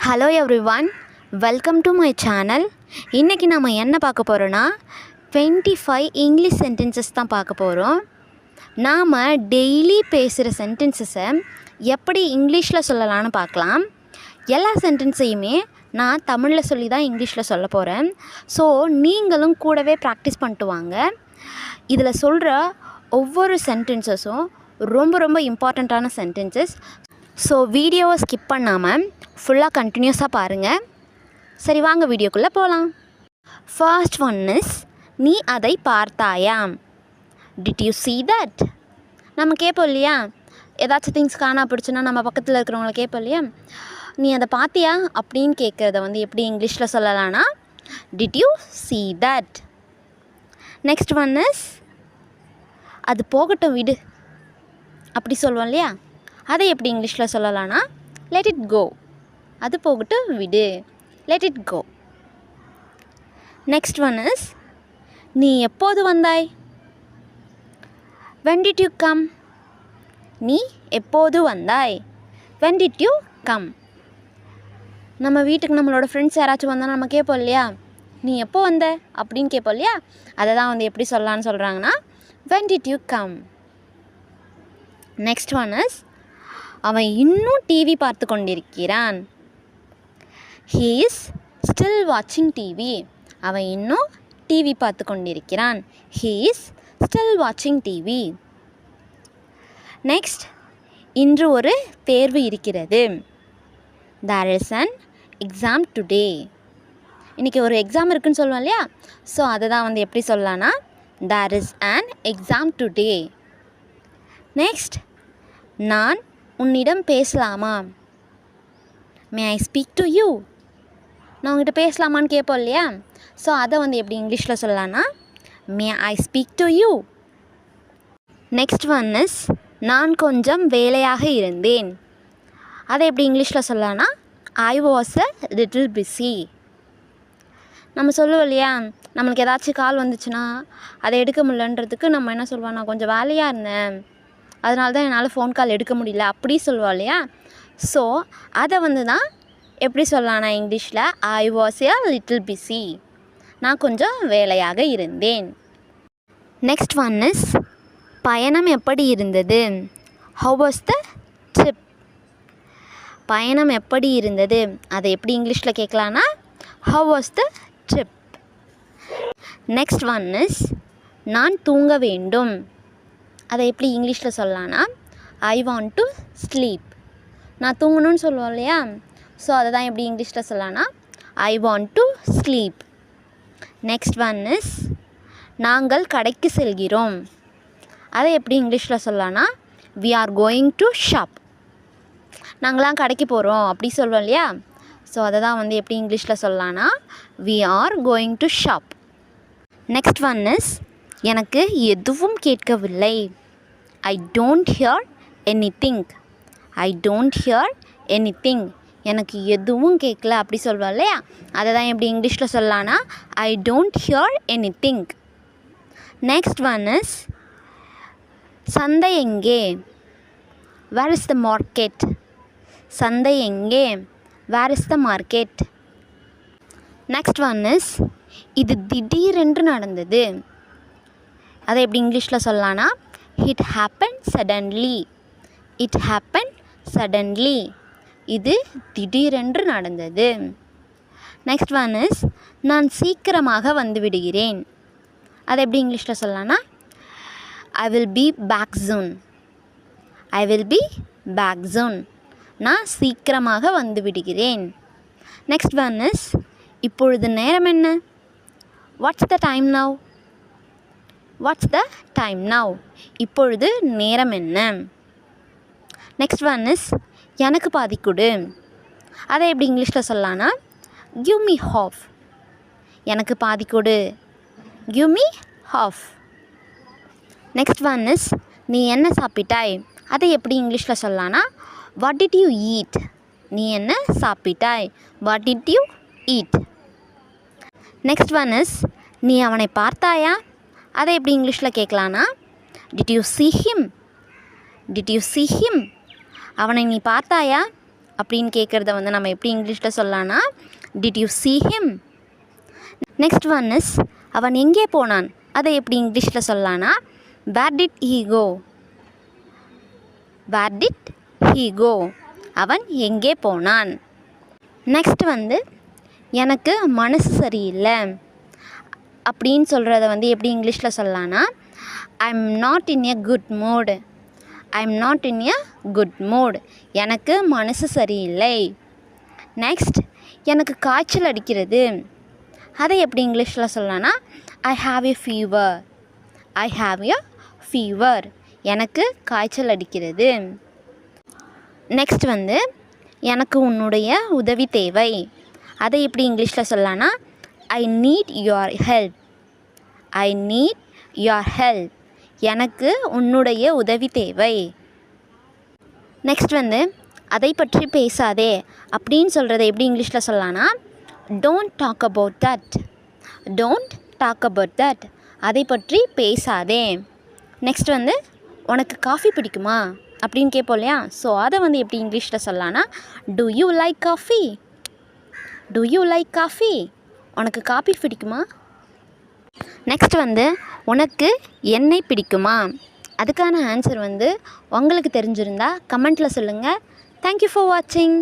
Hello everyone, welcome to my channel. இன்றைக்கி நம்ம என்ன பார்க்க போகிறோன்னா 25 இங்கிலீஷ் சென்டென்சஸ் தான் பார்க்க போகிறோம். நாம் டெய்லி பேசுகிற சென்டென்சஸை எப்படி இங்கிலீஷில் சொல்லலான்னு பார்க்கலாம். எல்லா சென்டென்ஸையுமே நான் தமிழில் சொல்லி தான் இங்கிலீஷில் சொல்ல போகிறேன். ஸோ நீங்களும் கூடவே ப்ராக்டிஸ் பண்ணிட்டு வாங்க. இதில் சொல்கிற ஒவ்வொரு சென்டென்சஸும் ரொம்ப இம்பார்ட்டண்ட்டான சென்டென்சஸ். ஸோ வீடியோவை ஸ்கிப் பண்ணாமல் ஃபுல்லாக கண்டினியூஸாக பாருங்கள். சரி, வாங்க வீடியோக்குள்ளே போகலாம். ஃபர்ஸ்ட் ஒன் இஸ், நீ அதை பார்த்தாயா? Did you see that? நம்ம கேட்போம் இல்லையா, ஏதாச்சும் திங்ஸ் காணா பிடிச்சுன்னா நம்ம பக்கத்தில் இருக்கிறவங்கள கேட்போம் இல்லையா, நீ அதை பார்த்தியா அப்படின்னு கேட்குறத எப்படி இங்கிலீஷில் சொல்லலான்னா did you see that. Next one is, அது போகட்டும் விடு அப்படி சொல்லுவோம் இல்லையா, அதை எப்படி இங்கிலீஷில் சொல்லலான்னா லெட் இட் கோ. அது போகட்டும் விடு, let it go. Next one is, நீ எப்போது வந்தாய்? when did you come? நீ எப்போது வந்தாய்? when did you come? நம்ம வீட்டுக்கு நம்மளோட ஃப்ரெண்ட்ஸ் யாராச்சும் வந்தால் நம்ம கேட்போம் இல்லையா, நீ எப்போ வந்த அப்படின்னு கேட்போம் இல்லையா, அதை தான் எப்படி சொல்லலான்னு சொல்கிறாங்கன்னா when did you come. Next one is, அவன் இன்னும் டிவி பார்த்து கொண்டிருக்கிறான். he is still watching TV. அவன் இன்னும் டிவி பார்த்து கொண்டிருக்கிறான். he is still watching TV. Next, இன்று ஒரு தேர்வு இருக்கிறது. there is an exam today. இன்றைக்கி ஒரு எக்ஸாம் இருக்குதுன்னு சொல்லுவோம் இல்லையா, ஸோ அதை தான் எப்படி சொல்லலான்னா there is an exam today. Next, நான் உன்னிடம் பேசலாமா? May I speak to you. நான் உங்கள்கிட்ட பேசலாமான்னு கேட்போம் இல்லையா, ஸோ அதை எப்படி இங்கிலீஷில் சொல்லலான்னா may I speak to you. Next one is, நான் கொஞ்சம் வேலையாக இருந்தேன். அதை எப்படி இங்கிலீஷில் சொல்லலான்னா I was a little busy. நம்ம சொல்லுவோம் இல்லையா, நம்மளுக்கு ஏதாச்சும் கால் வந்துச்சுன்னா அதை எடுக்க முடியலன்றதுக்கு நம்ம என்ன சொல்லுவோம், நான் கொஞ்சம் வேலையாக இருந்தேன், அதனால தான் என்னால் ஃபோன் கால் எடுக்க முடியல அப்படி சொல்லுவோம் இல்லையா. ஸோ அதை தான் எப்படி சொல்லலாம்னா இங்கிலீஷில் I was a little busy. நான் கொஞ்சம் வேலையாக இருந்தேன். நெக்ஸ்ட் ஒன் இஸ், பயணம் எப்படி இருந்தது? How was the trip? பயணம் எப்படி இருந்தது அதை எப்படி இங்கிலீஷில் கேட்கலான்னா how was the trip. Next one is, நான் தூங்க வேண்டும். அதை எப்படி இங்கிலீஷில் சொல்லலான்னா ஐ வாண்ட் டு ஸ்லீப். நான் தூங்கணும்னு சொல்லுவோம் இல்லையா, ஸோ அதை தான் எப்படி இங்கிலீஷில் சொல்லலான்னா I want to sleep. Next one is, நாங்கள் கடைக்கு செல்கிறோம். அதை எப்படி இங்கிலீஷில் சொல்லலான்னா we are going to shop. நாங்களாம் கடைக்கு போகிறோம் அப்படி சொல்லுவோம் இல்லையா, ஸோ அதை தான் எப்படி இங்கிலீஷில் சொல்லலான்னா we are going to shop. Next one is, எனக்கு எதுவும் கேட்கவில்லை. I don't hear anything. I don't hear anything. எனக்கு எதுவும் கேட்கல அப்படி சொல்லுவோம் இல்லையா, அதை தான் எப்படி இங்கிலீஷில் சொல்லலான்னா I don't hear anything. Next one is, சந்தை எங்கே? Where is the market? சந்தை எங்கே? Where is the market? Next one is, இது திடீரென்று நடந்தது. அதை எப்படி இங்கிலீஷில் சொல்லலான்னா it happen suddenly. It happen suddenly. இது திடீரென்று நடந்தது. நெக்ஸ்ட் ஒன் இஸ், நான் சீக்கிரமாக வந்து விடுகிறேன். அதை எப்படி இங்கிலீஷில் சொல்லலான்னா I will be back soon. I will be back soon. நான் சீக்கிரமாக வந்து விடுகிறேன். நெக்ஸ்ட் ஒன் இஸ், இப்பொழுது நேரம் என்ன? What's the time now? What's the time now? இப்பொழுது நேரம் என்ன? நெக்ஸ்ட் ஒன் இஸ், எனக்கு பாதி கொடு. அதை எப்படி இங்கிலீஷில் சொல்லலான்னா கிவ் மீ ஹாஃப். எனக்கு பாதி கொடு, give me half. Next one is, நீ என்ன சாப்பிட்டாய்? அதை எப்படி இங்கிலீஷில் சொல்லலான்னா வாட் டிட் யூ ஈட்? நீ என்ன சாப்பிட்டாய்? What did you eat. Next one is, நீ அவனை பார்த்தாயா? அதை எப்படி இங்கிலீஷில் கேட்கலான்னா did you see him? Did you see him? அவனை நீ பார்த்தாயா? அப்படின்னு கேட்குறத வந்து நம்ம எப்படி இங்கிலீஷில் சொல்லலாம்னா did you see him. Next one is அவன் எங்கே போனான். அதை எப்படி இங்கிலீஷில் சொல்லலாம்னா where did he go. where did he go. அவன் எங்கே போனான். நெக்ஸ்ட் வந்து எனக்கு மனசு சரியில்லை அப்படின்னு சொல்கிறத வந்து எப்படி இங்கிலீஷில் சொல்லலாம்னா I am not in a good mood. I am not in a good mood. எனக்கு மனசு சரியில்லை. நெக்ஸ்ட் எனக்கு காய்ச்சல் அடிக்கிறது. அதை எப்படி இங்கிலீஷில் சொல்லலாம்னா I have a fever. I have a fever. எனக்கு காய்ச்சல் அடிக்கிறது. நெக்ஸ்ட் வந்து எனக்கு உன்னுடைய உதவி தேவை. அதை எப்படி இங்கிலீஷில் சொல்லலாம்னா I need your help. I need your help. எனக்கு உன்னுடைய உதவி தேவை. நெக்ஸ்ட் வந்து அதை பற்றி பேசாதே அப்படின்னு சொல்கிறத எப்படி இங்கிலீஷில் சொல்லலாம்னா don't talk about that. Don't talk about that. அதை பற்றி பேசாதே. நெக்ஸ்ட் வந்து உனக்கு காஃபி பிடிக்குமா அப்படின்னு கேட்போம் இல்லையா. ஸோ அதை வந்து எப்படி இங்கிலீஷில் சொல்லலாம்னா to you like coffee. To you like coffee. உனக்கு காஃபி பிடிக்குமா. நெக்ஸ்ட் வந்து உனக்கு எண்ணெய் பிடிக்குமா. அதுக்கான ஆன்சர் வந்து உங்களுக்கு தெரிஞ்சிருந்தா கமெண்ட்டில் சொல்லுங்கள். தேங்க்யூ ஃபார் வாட்சிங்.